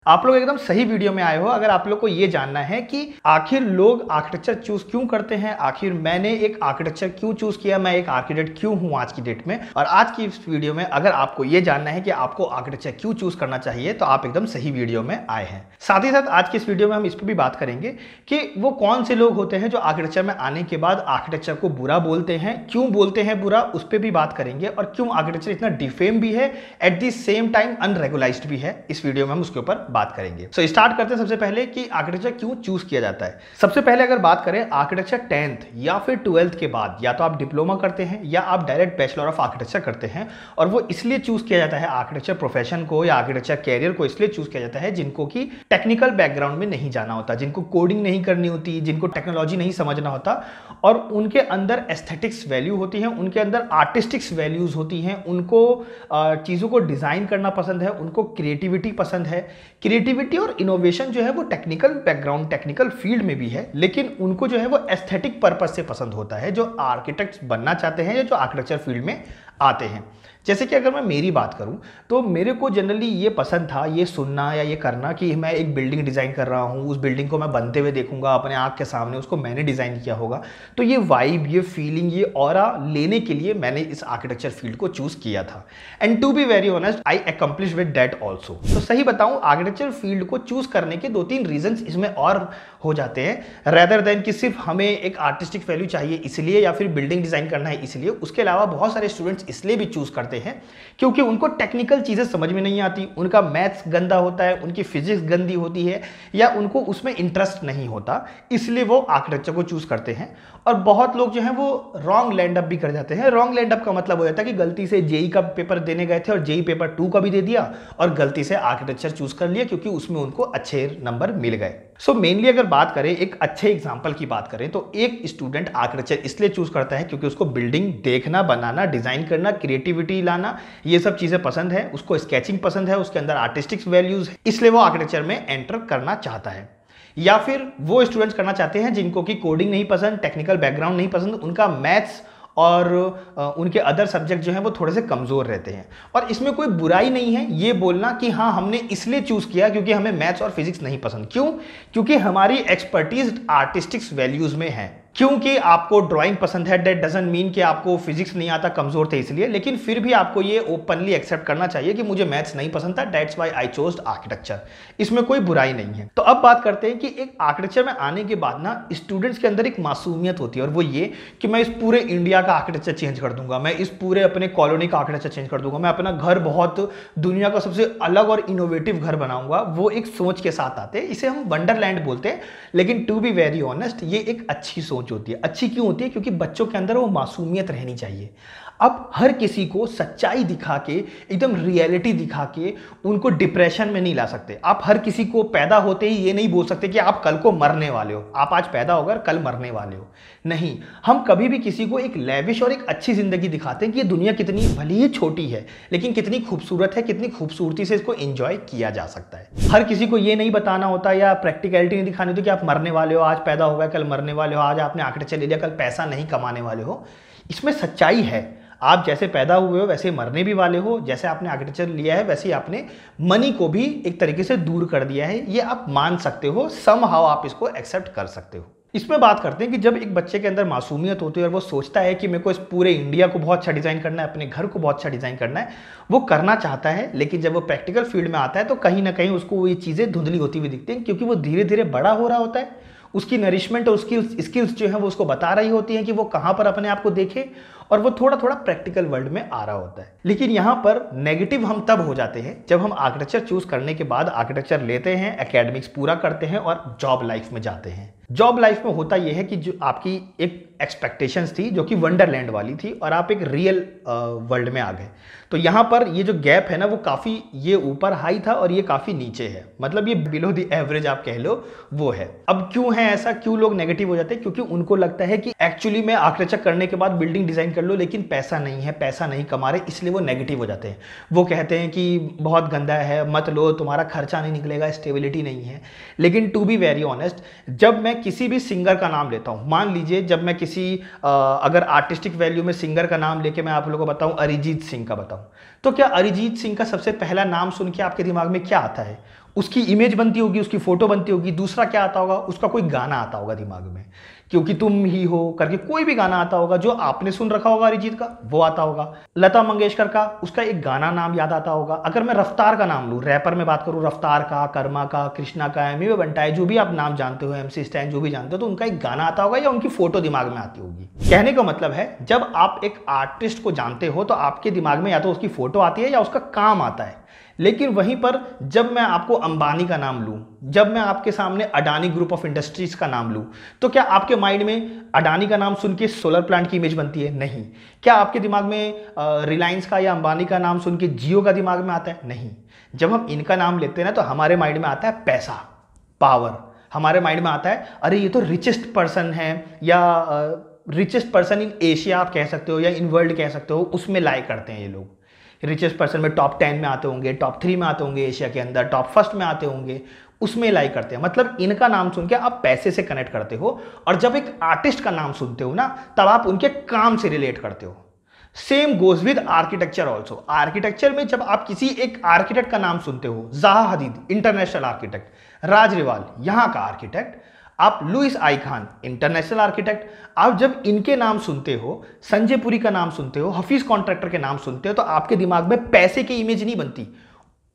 आप लोग एकदम सही वीडियो में आए हो। अगर आप लोग को ये जानना है कि आखिर लोग आर्किटेक्चर चूज क्यों करते हैं, आखिर मैंने एक आर्किटेक्चर क्यों चूज किया, मैं एक आर्किटेक्ट क्यों हूं आज की डेट में, और आज की इस वीडियो में अगर आपको ये जानना है कि आपको आर्किटेक्चर क्यों चूज करना चाहिए, तो आप एकदम सही वीडियो में आए हैं। साथ ही साथ आज की इस वीडियो में हम इस पर भी बात करेंगे कि वो कौन से लोग होते हैं जो आर्किटेक्चर में आने के बाद आर्किटेक्चर को बुरा बोलते हैं, क्यों बोलते हैं बुरा, उस पर भी बात करेंगे, और क्यों आर्किटेक्चर इतना डिफेम भी है, एट द सेम टाइम अनरेगुलाइज्ड भी है। इस वीडियो में हम उसके ऊपर बात करेंगे। सो स्टार्ट करते हैं सबसे पहले कि आर्किटेक्चर क्यों चूज किया जाता है। सबसे पहले अगर बात करें आर्किटेक्चर 10th या फिर 12th के बाद, या तो आप डिप्लोमा करते हैं या आप डायरेक्ट बैचलर ऑफ आर्किटेक्चर करते हैं, और वो इसलिए चूज किया जाता है आर्किटेक्चर प्रोफेशन को या आर्किटेक्चर कैरियर को इसलिए चूज किया जाता है जिनको की टेक्निकल बैकग्राउंड में नहीं जाना होता, जिनको कोडिंग नहीं करनी होती, जिनको टेक्नोलॉजी नहीं समझना होता, और उनके अंदर एस्थेटिक्स वैल्यू होती है, उनके अंदर आर्टिस्टिक्स वैल्यूज होती हैं, उनको चीज़ों को डिज़ाइन करना पसंद है, उनको क्रिएटिविटी पसंद है। क्रिएटिविटी और इनोवेशन जो है वो टेक्निकल बैकग्राउंड टेक्निकल फील्ड में भी है, लेकिन उनको जो है वो एस्थेटिक पर्पस से पसंद होता है, जो आर्किटेक्ट्स बनना चाहते हैं या जो आर्किटेक्चर फील्ड में आते हैं। जैसे कि अगर मैं मेरी बात करूं तो मेरे को जनरली ये पसंद था, ये सुनना या ये करना कि मैं एक बिल्डिंग डिज़ाइन कर रहा हूं, उस बिल्डिंग को मैं बनते हुए देखूंगा अपने आँख के सामने, उसको मैंने डिज़ाइन किया होगा। तो ये वाइब, ये फीलिंग, ये ऑरा लेने के लिए मैंने इस आर्किटेक्चर फील्ड को चूज़ किया था। And to be very honest, I accomplish with that also. तो सही बताऊं, आर्किटेक्चर फील्ड को चूज़ करने के 2-3 रीजंस इसमें और हो जाते हैं, रेदर देन कि सिर्फ हमें एक आर्टिस्टिक वैल्यू चाहिए इसलिए या फिर बिल्डिंग डिज़ाइन करना है इसलिए। उसके अलावा बहुत सारे स्टूडेंट्स इसलिए भी चूज़ करते हैं क्योंकि उनको टेक्निकल चीज़ें समझ में नहीं आती, उनका मैथ्स गंदा होता है, उनकी फिजिक्स गंदी होती है, या उनको उसमें इंटरेस्ट नहीं होता, इसलिए वो आर्किटेक्चर को चूज़ करते हैं। और बहुत लोग जो हैं वो रॉन्ग लैंड अप भी कर जाते हैं। रॉन्ग लैंड अप का मतलब हो जाता है कि गलती से जेई का पेपर देने गए थे और जेई पेपर 2 का भी दे दिया और गलती से आर्किटेक्चर चूज कर लिया क्योंकि उसमें उनको अच्छे नंबर मिल गए। सो मेनली अगर बात करें, एक अच्छे एग्जाम्पल की बात करें, तो एक स्टूडेंट आर्किटेक्चर इसलिए चूज करता है क्योंकि उसको बिल्डिंग देखना, बनाना, डिजाइन करना, क्रिएटिविटी लाना, ये सब चीजें पसंद है, उसको स्केचिंग पसंद है, उसके अंदर आर्टिस्टिक्स वैल्यूज है, इसलिए वो आर्किटेक्चर में एंटर करना चाहता है। या फिर वो स्टूडेंट्स करना चाहते हैं जिनको कि कोडिंग नहीं पसंद, टेक्निकल बैकग्राउंड नहीं पसंद, उनका मैथ्स और उनके अदर सब्जेक्ट जो हैं वो थोड़े से कमज़ोर रहते हैं। और इसमें कोई बुराई नहीं है ये बोलना कि हाँ हमने इसलिए चूज़ किया क्योंकि हमें मैथ्स और फिजिक्स नहीं पसंद। क्यों? क्योंकि हमारी एक्सपर्टीज आर्टिस्टिक्स वैल्यूज़ में है। क्योंकि आपको ड्राइंग पसंद है, दैट डजंट मीन कि आपको फिजिक्स नहीं आता, कमजोर थे इसलिए, लेकिन फिर भी आपको ये ओपनली एक्सेप्ट करना चाहिए कि मुझे मैथ्स नहीं पसंद था, that's why I chose architecture. इसमें कोई बुराई नहीं है। तो अब बात करते हैं कि एक आर्किटेक्चर में आने के बाद ना स्टूडेंट्स के अंदर एक मासूमियत होती है, और वो ये कि मैं इस पूरे इंडिया का आर्किटेक्चर चेंज कर दूंगा, मैं इस पूरे अपने कॉलोनी का आर्किटेक्चर चेंज कर दूंगा, मैं अपना घर बहुत दुनिया का सबसे अलग और इनोवेटिव घर बनाऊंगा। वो एक सोच के साथ आते हैं, इसे हम वंडरलैंड बोलते हैं। लेकिन टू बी वेरी ऑनेस्ट, ये एक अच्छी सोच होती है। अच्छी क्यों होती है? क्योंकि बच्चों के अंदर वो मासूमियत रहनी चाहिए। अब हर किसी को सच्चाई दिखा के, एकदम रियलिटी दिखा के उनको डिप्रेशन में नहीं ला सकते। आप हर किसी को पैदा होते ही ये नहीं बोल सकते कि आप कल को मरने वाले हो, आप आज पैदा होकर कल मरने वाले हो। नहीं, हम कभी भी किसी को एक लेविश और एक अच्छी जिंदगी दिखाते हैं कि ये दुनिया कितनी भली ही छोटी है लेकिन कितनी खूबसूरत है, कितनी खूबसूरती से इसको एंजॉय किया जा सकता है। हर किसी को ये नहीं बताना होता या प्रैक्टिकलिटी नहीं दिखानी होती कि आप मरने वाले हो, आज पैदा हो गए कल मरने वाले हो, आज आपने आर्किटेक्चर ले लिया कल पैसा नहीं कमाने वाले हो। इसमें सच्चाई है, आप जैसे पैदा हुए हो वैसे मरने भी वाले हो, जैसे आपने आर्किटेक्चर लिया है वैसे ही आपने मनी को भी एक तरीके से दूर कर दिया है। ये आप मान सकते हो, समहाउ आप इसको एक्सेप्ट कर सकते हो। इसमें बात करते हैं कि जब एक बच्चे के अंदर मासूमियत होती है और वो सोचता है कि मेरे को इस पूरे इंडिया को बहुत अच्छा डिज़ाइन करना है, अपने घर को बहुत अच्छा डिज़ाइन करना है, वो करना चाहता है, लेकिन जब वो प्रैक्टिकल फील्ड में आता है तो कहीं ना कहीं उसको ये चीज़ें धुंधली होती हुई दिखती हैं, क्योंकि वो धीरे धीरे बड़ा हो रहा होता है। उसकी नरिशमेंट और उसकी स्किल्स जो है वो उसको बता रही होती हैं कि वो कहाँ पर अपने आप को देखे, और वो थोड़ा थोड़ा प्रैक्टिकल वर्ल्ड में आ रहा होता है। लेकिन यहाँ पर नेगेटिव हम तब हो जाते हैं जब हम आर्किटेक्चर चूज करने के बाद आर्किटेक्चर लेते हैं, एकेडमिक्स पूरा करते हैं और जॉब लाइफ में जाते हैं। जॉब लाइफ में होता यह है कि जो आपकी एक एक्सपेक्टेशंस थी जो कि वंडरलैंड वाली थी और आप एक रियल वर्ल्ड में आ गए, तो यहाँ पर ये जो गैप है ना वो काफ़ी, ये ऊपर हाई था और ये काफ़ी नीचे है, मतलब ये बिलो द एवरेज आप कह लो वो है। अब क्यों है ऐसा, क्यों लोग नेगेटिव हो जाते हैं? क्योंकि उनको लगता है कि एक्चुअली मैं आर्किटेक्चर करने के बाद बिल्डिंग डिजाइन कर लो लेकिन पैसा नहीं है, पैसा नहीं कमा रहे, इसलिए वो नेगेटिव हो जाते हैं। वो कहते हैं कि बहुत गंदा है, मत लो, तुम्हारा खर्चा नहीं निकलेगा, स्टेबिलिटी नहीं है। लेकिन टू बी वेरी ऑनेस्ट, जब मैं किसी भी सिंगर का नाम लेता हूँ, मान लीजिए जब मैं किसी अगर आर्टिस्टिक वैल्यू में सिंगर का नाम लेके मैं आप लोगों को बताऊं, अरिजीत सिंह का बताऊं, तो क्या अरिजीत सिंह का सबसे पहला नाम सुन के आपके दिमाग में क्या आता है? उसकी इमेज बनती होगी, उसकी फोटो बनती होगी। दूसरा क्या आता होगा, उसका कोई गाना आता होगा दिमाग में, क्योंकि तुम ही हो करके कोई भी गाना आता होगा जो आपने सुन रखा होगा अरिजीत का, वो आता होगा। लता मंगेशकर का उसका एक गाना नाम याद आता होगा। अगर मैं रफ्तार का नाम लूं, रैपर में बात करूं, रफ्तार का, कर्मा का, कृष्णा का, एमी वे बंटाए, जो भी आप नाम जानते हो, MC स्टैन, जो भी जानते हो, तो उनका एक गाना आता होगा या उनकी फोटो दिमाग में आती होगी। कहने का मतलब है जब आप एक आर्टिस्ट को जानते हो तो आपके दिमाग में या तो उसकी फोटो आती है या उसका काम आता है। लेकिन वहीं पर जब मैं आपको अंबानी का नाम लूं, जब मैं आपके सामने अडानी ग्रुप ऑफ इंडस्ट्रीज का नाम लूं, तो क्या आपके माइंड में अडानी का नाम सुन के सोलर प्लांट की इमेज बनती है? नहीं। क्या आपके दिमाग में रिलायंस का या अंबानी का नाम सुन के जियो का दिमाग में आता है? नहीं। जब हम इनका नाम लेते हैं ना, तो हमारे माइंड में आता है पैसा, पावर। हमारे माइंड में आता है अरे ये तो रिचेस्ट पर्सन है, या रिचेस्ट पर्सन इन एशिया आप कह सकते हो, या इन वर्ल्ड कह सकते हो, उसमें लाई करते हैं ये लोग। रिचेस्ट पर्सन में टॉप 10 में आते होंगे, टॉप 3 में आते होंगे एशिया के अंदर, टॉप फर्स्ट में आते होंगे, उसमें लाई करते हैं। मतलब इनका नाम सुन के आप पैसे से कनेक्ट करते हो, और जब एक आर्टिस्ट का नाम सुनते हो ना, तब आप उनके काम से रिलेट करते हो। Same goes with architecture also. Architecture में जब आप किसी एक आर्किटेक्ट का नाम सुनते हो, ज़ाहा हदीद इंटरनेशनल आर्किटेक्ट, राज रिवाल यहाँ का आर्किटेक्ट, आप लुइस आई खान इंटरनेशनल आर्किटेक्ट, आप जब इनके नाम सुनते हो, संजय पुरी का नाम सुनते हो, हफीज कॉन्ट्रैक्टर के नाम सुनते हो, तो आपके दिमाग में पैसे की इमेज नहीं बनती,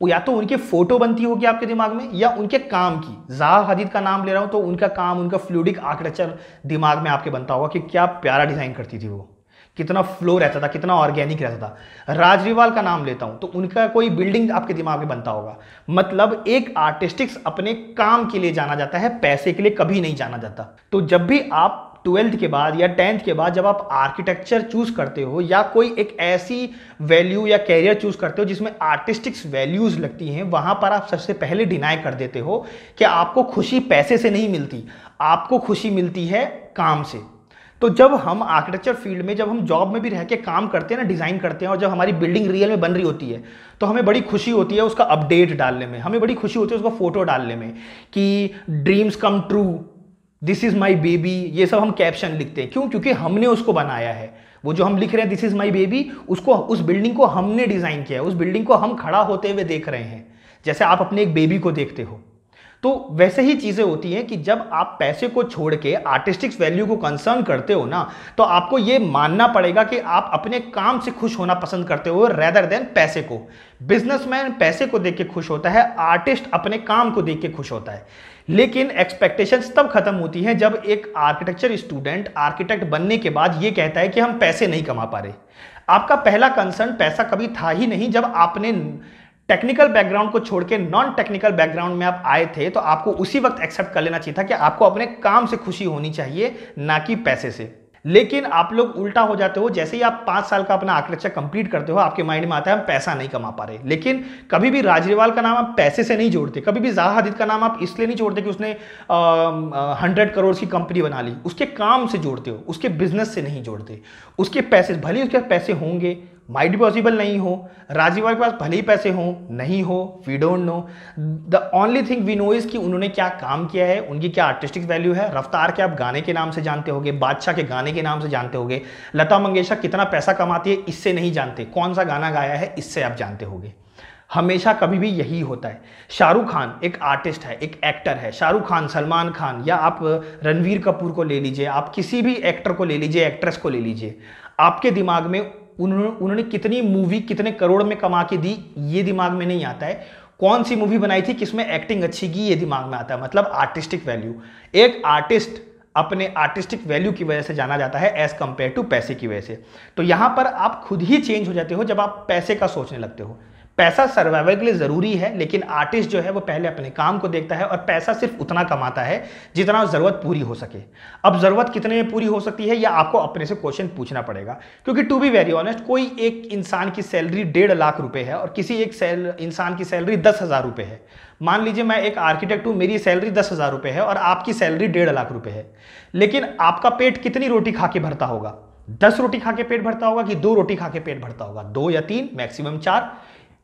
या तो उनके फोटो बनती होगी आपके दिमाग में, या उनके काम की। ज़ाहा हदीद का नाम ले रहा हूं तो उनका काम, उनका फ्लूइडिक आर्किटेक्चर दिमाग में आपके बनता होगा कि क्या प्यारा डिजाइन करती थी वो, कितना फ्लो रहता था, कितना ऑर्गेनिक रहता था। राजरीवाल का नाम लेता हूं तो उनका कोई बिल्डिंग आपके दिमाग में बनता होगा। मतलब एक आर्टिस्टिक्स अपने काम के लिए जाना जाता है, पैसे के लिए कभी नहीं जाना जाता। तो जब भी आप 12th के बाद या 10th के बाद जब आप आर्किटेक्चर चूज करते हो, या कोई एक ऐसी वैल्यू या कैरियर चूज करते हो जिसमें आर्टिस्टिक्स वैल्यूज लगती हैं, वहां पर आप सबसे पहले डिनाई कर देते हो कि आपको खुशी पैसे से नहीं मिलती, आपको खुशी मिलती है काम से। तो जब हम आर्किटेक्चर फील्ड में, जब हम जॉब में भी रह के काम करते हैं ना, डिज़ाइन करते हैं, और जब हमारी बिल्डिंग रियल में बन रही होती है, तो हमें बड़ी खुशी होती है उसका अपडेट डालने में, हमें बड़ी खुशी होती है उसका फोटो डालने में कि dreams come true, this is my baby, ये सब हम कैप्शन लिखते हैं। क्यों? क्योंकि हमने उसको बनाया है। वो जो हम लिख रहे हैं दिस इज माई बेबी, उसको, उस बिल्डिंग को हमने डिज़ाइन किया है, उस बिल्डिंग को हम खड़ा होते हुए देख रहे हैं, जैसे आप अपने एक बेबी को देखते हो। तो वैसे ही चीजें होती हैं कि जब आप पैसे को छोड़ के आर्टिस्टिक्स वैल्यू को कंसर्न करते हो ना, तो आपको यह मानना पड़ेगा कि आप अपने काम से खुश होना पसंद करते हो रेदर देन पैसे को। बिजनेसमैन पैसे को देख के खुश होता है, आर्टिस्ट अपने काम को देख के खुश होता है। लेकिन एक्सपेक्टेशंस तब खत्म होती हैं जब एक आर्किटेक्चर स्टूडेंट आर्किटेक्ट बनने के बाद यह कहता है कि हम पैसे नहीं कमा पा रहे। आपका पहला कंसर्न पैसा कभी था ही नहीं। जब आपने टेक्निकल बैकग्राउंड को छोड़ के नॉन टेक्निकल बैकग्राउंड में आप आए थे, तो आपको उसी वक्त एक्सेप्ट कर लेना चाहिए था कि आपको अपने काम से खुशी होनी चाहिए, ना कि पैसे से। लेकिन आप लोग उल्टा हो जाते हो। जैसे ही आप 5 साल का अपना आर्किटेक्चर कंप्लीट करते हो, आपके माइंड में आता है हम पैसा नहीं कमा पा रहे। लेकिन कभी भी राजरीवाल का नाम आप पैसे से नहीं जोड़ते, कभी भी ज़ाहा हदीद का नाम आप इसलिए नहीं जोड़ते कि उसने 100 करोड़ की कंपनी बना ली, उसके काम से जोड़ते हो, उसके बिजनेस से नहीं जोड़ते। उसके पैसे, भले उसके पैसे होंगे, माइट भी पॉसिबल नहीं हो, राजरीवाल के पास भले ही पैसे हो, नहीं हो, we don't know. The only thing we know is कि उन्होंने क्या काम किया है, उनकी क्या आर्टिस्टिक वैल्यू है। रफ्तार के आप गाने के नाम से जानते होगे, बादशाह के गाने के नाम से जानते होगे, लता मंगेशकर कितना पैसा कमाती है इससे नहीं जानते, कौन सा गाना गाया है इससे आप जानते होगे। हमेशा कभी भी यही होता है। शाहरुख खान एक आर्टिस्ट है, एक एक्टर है। शाहरुख खान, सलमान खान, या आप रणवीर कपूर को ले लीजिए, आप किसी भी एक्टर को ले लीजिए, एक्ट्रेस को ले लीजिए, आपके दिमाग में उन्होंने कितनी मूवी कितने करोड़ में कमा के दी ये दिमाग में नहीं आता है। कौन सी मूवी बनाई थी, किसमें एक्टिंग अच्छी की, ये दिमाग में आता है। मतलब आर्टिस्टिक वैल्यू। एक आर्टिस्ट अपने आर्टिस्टिक वैल्यू की वजह से जाना जाता है एज कंपेयर टू पैसे की वजह से। तो यहां पर आप खुद ही चेंज हो जाते हो जब आप पैसे का सोचने लगते हो। पैसा सर्वाइवल के लिए जरूरी है, लेकिन आर्टिस्ट जो है वो पहले अपने काम को देखता है, और पैसा सिर्फ उतना कमाता है जितना जरूरत पूरी हो सके। अब जरूरत कितने में पूरी हो सकती है, या आपको अपने से क्वेश्चन पूछना पड़ेगा। क्योंकि टू बी वेरी ऑनेस्ट, कोई एक इंसान की सैलरी 1.5 लाख रुपए है और किसी एक इंसान की सैलरी 10,000 रुपए है। मान लीजिए मैं एक आर्किटेक्ट हूं, मेरी सैलरी 10,000 रुपए है और आपकी सैलरी 1.5 लाख रुपए है। लेकिन आपका पेट कितनी रोटी खा के भरता होगा? 10 रोटी खा के पेट भरता होगा कि 2 रोटी खा के पेट भरता होगा? 2 या 3, मैक्सिमम 4।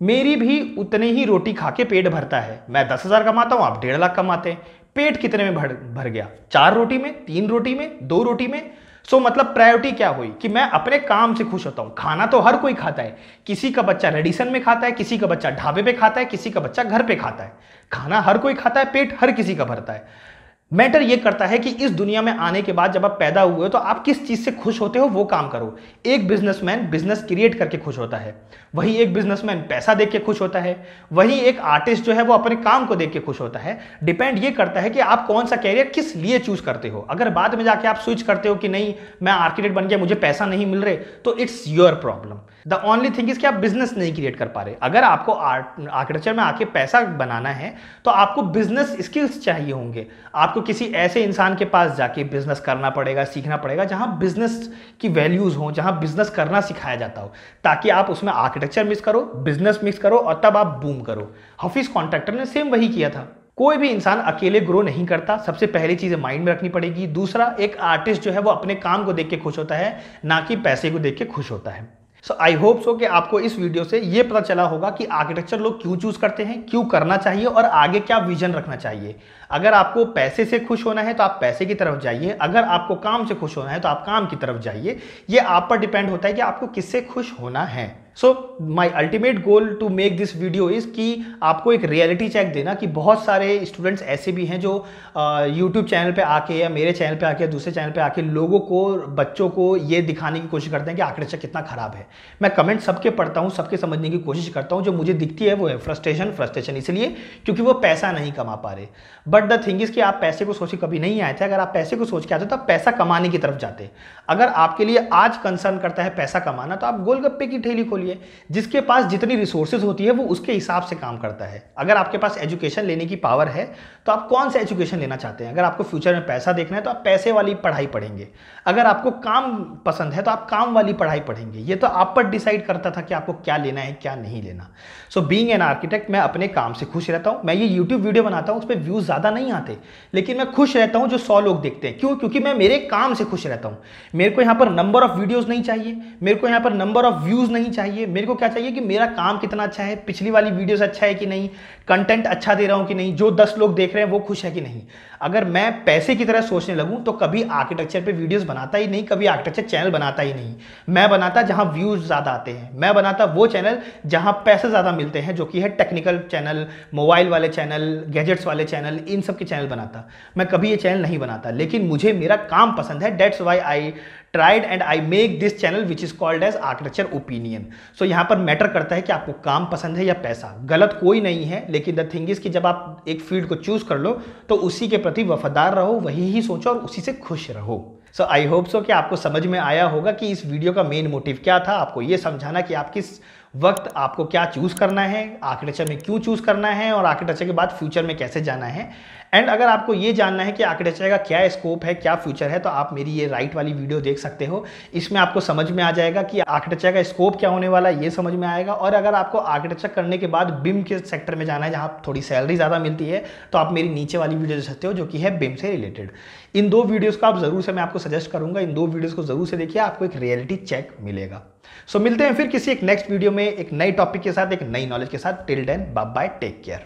मेरी भी उतने ही रोटी खा के पेट भरता है। मैं 10,000 कमाता हूं, आप 1.5 लाख कमाते हैं। पेट कितने में भर गया? 4 रोटी में, 3 रोटी में, 2 रोटी में? मतलब प्रायोरिटी क्या हुई कि मैं अपने काम से खुश होता हूं। खाना तो हर कोई खाता है, किसी का बच्चा रेडिसन में खाता है, किसी का बच्चा ढाबे पे खाता है, किसी का बच्चा घर पे खाता है। खाना हर कोई खाता है, पेट हर किसी का भरता है। मैटर ये करता है कि इस दुनिया में आने के बाद जब आप पैदा हुए हो तो आप किस चीज से खुश होते हो, वो काम करो। एक बिजनेसमैन बिजनेस क्रिएट करके खुश होता है, वही एक बिजनेसमैन पैसा देख के खुश होता है, वही एक आर्टिस्ट जो है वो अपने काम को देख के खुश होता है। डिपेंड ये करता है कि आप कौन सा कैरियर किस लिए चूज करते हो। अगर बाद में जाके आप स्विच करते हो कि नहीं मैं आर्किटेक्ट बन गया, मुझे पैसा नहीं मिल रहे, तो it's your problem. The only thing is कि आप बिजनेस नहीं क्रिएट कर पा रहे। अगर आपको आर्किटेक्चर में आके पैसा बनाना है तो आपको बिजनेस स्किल्स चाहिए होंगे। आपको किसी ऐसे इंसान के पास जाके बिजनेस करना पड़ेगा, सीखना पड़ेगा जहां बिजनेस की वैल्यूज हो, जहां बिजनेस करना सिखाया जाता हो, ताकि आप उसमें आर्किटेक्चर मिक्स करो, बिजनेस मिक्स करो और तब आप बूम करो। ऑफिस कॉन्ट्रैक्टर ने सेम वही किया था। कोई भी इंसान अकेले ग्रो नहीं करता, सबसे पहली चीज माइंड में रखनी पड़ेगी। दूसरा, एक आर्टिस्ट जो है वो अपने काम को देख के खुश होता है, ना कि पैसे को देख के खुश होता है। सो आई होप सो कि आपको इस वीडियो से ये पता चला होगा कि आर्किटेक्चर लोग क्यों चूज करते हैं, क्यों करना चाहिए और आगे क्या विजन रखना चाहिए। अगर आपको पैसे से खुश होना है तो आप पैसे की तरफ जाइए, अगर आपको काम से खुश होना है तो आप काम की तरफ जाइए। ये आप पर डिपेंड होता है कि आपको किससे खुश होना है। So my ultimate goal to make this video is कि आपको एक रियलिटी चेक देना कि बहुत सारे स्टूडेंट्स ऐसे भी हैं जो यूट्यूब चैनल पे आके या मेरे चैनल पे आके या दूसरे चैनल पे आके लोगों को, बच्चों को ये दिखाने की कोशिश करते हैं कि आर्किटेक्चर कितना खराब है। मैं कमेंट सबके पढ़ता हूँ, सबके समझने की कोशिश करता हूँ। जो मुझे दिखती है वो है फ्रस्ट्रेशन इसलिए क्योंकि वो पैसा नहीं कमा पा रहे। बट द थिंग इज कि आप पैसे को सोच के कभी नहीं आए थे। अगर आप पैसे को सोच के आते तो आप पैसा कमाने की तरफ जाते। अगर आपके लिए आज कंसर्न करता है पैसा कमाना, तो आप गोलगप्पे की ठेली खोलिए। जिसके पास जितनी रिसोर्सेज होती है वो उसके हिसाब से काम करता है। अगर आपके पास एजुकेशन लेने की पावर है तो आप कौन सा एजुकेशन लेना चाहते हैं। अगर आपको फ्यूचर में पैसा देखना है तो आप पैसे वाली पढ़ाई पढ़ेंगे। अगर आपको काम पसंद है तो आप काम वाली पढ़ाई पढ़ेंगे। ये तो आप पर डिसाइड करता था कि आपको क्या लेना है, क्या नहीं लेना। सो बीइंग एन आर्किटेक्ट, मैं अपने काम से खुश रहता हूं। मैं ये यूट्यूब वीडियो बनाता हूं, उस पर व्यूज ज्यादा नहीं आते, लेकिन मैं खुश रहता हूं जो 100 लोग देखते हैं। क्यों? क्योंकि मैं मेरे काम से खुश रहता हूं। मेरे को यहां पर नंबर ऑफ वीडियोस नहीं चाहिए, मेरे को यहां पर नंबर ऑफ व्यूज नहीं चाहिए। मेरे को क्या चाहिए कि मेरा काम कितना अच्छा है, पिछली वाली वीडियोस अच्छा है कि नहीं, कंटेंट अच्छा दे रहा हूं कि नहीं, जो 10 लोग देख रहे हैं वो खुश है कि नहीं। अगर मैं पैसे की तरह सोचने लगूं तो कभी आर्किटेक्चर पे वीडियोस बनाता ही नहीं, कभी आर्किटेक्चर चैनल बनाता ही नहीं। मैं बनाता जहां व्यूज ज्यादा आते हैं, मैं बनाता वो चैनल जहां पैसे ज्यादा मिलते हैं, जो कि है टेक्निकल चैनल, मोबाइल वाले चैनल, गैजेट्स वाले चैनल, इन सब के चैनल बनाता। मैं कभी ये चैनल नहीं बनाता, लेकिन मुझे मेरा काम पसंद है। That's why I tried and I make this channel which is called as architecture opinion. So यहां पर मैटर करता है कि आपको काम पसंद है या पैसा। गलत कोई नहीं है, लेकिन द थिंग इज कि जब आप एक फील्ड को चूज कर लो तो उसी के प्रति वफादार रहो, वही ही सोचो और उसी से खुश रहो। सो आई होप सो कि आपको समझ में आया होगा कि इस वीडियो का मेन मोटिव क्या था। आपको ये समझाना कि आप किस वक्त आपको क्या चूज करना है, आर्किटेक्चर में क्यों चूज करना है और आर्किटेक्चर के बाद फ्यूचर में कैसे जाना है। एंड अगर आपको ये जानना है कि आर्किटेक्चर का क्या स्कोप है, क्या फ्यूचर है, तो आप मेरी ये राइट वाली वीडियो देख सकते हो। इसमें आपको समझ में आ जाएगा कि आर्किटेक्चर का स्कोप क्या होने वाला है, ये समझ में आएगा। और अगर आपको आर्किटेक्चर करने के बाद बिम के सेक्टर में जाना है जहाँ थोड़ी सैलरी ज़्यादा मिलती है, तो आप मेरी नीचे वाली वीडियो देख सकते हो जो कि है बिम से रिलेटेड। इन 2 वीडियोज़ को आप जरूर से, मैं आपको सजेस्ट करूंगा, इन 2 वीडियोज़ को जरूर से देखिए, आपको एक रियलिटी चेक मिलेगा। सो मिलते हैं फिर किसी एक नेक्स्ट वीडियो में एक नई टॉपिक के साथ, एक नई नॉलेज के साथ। Till then bye bye, take care.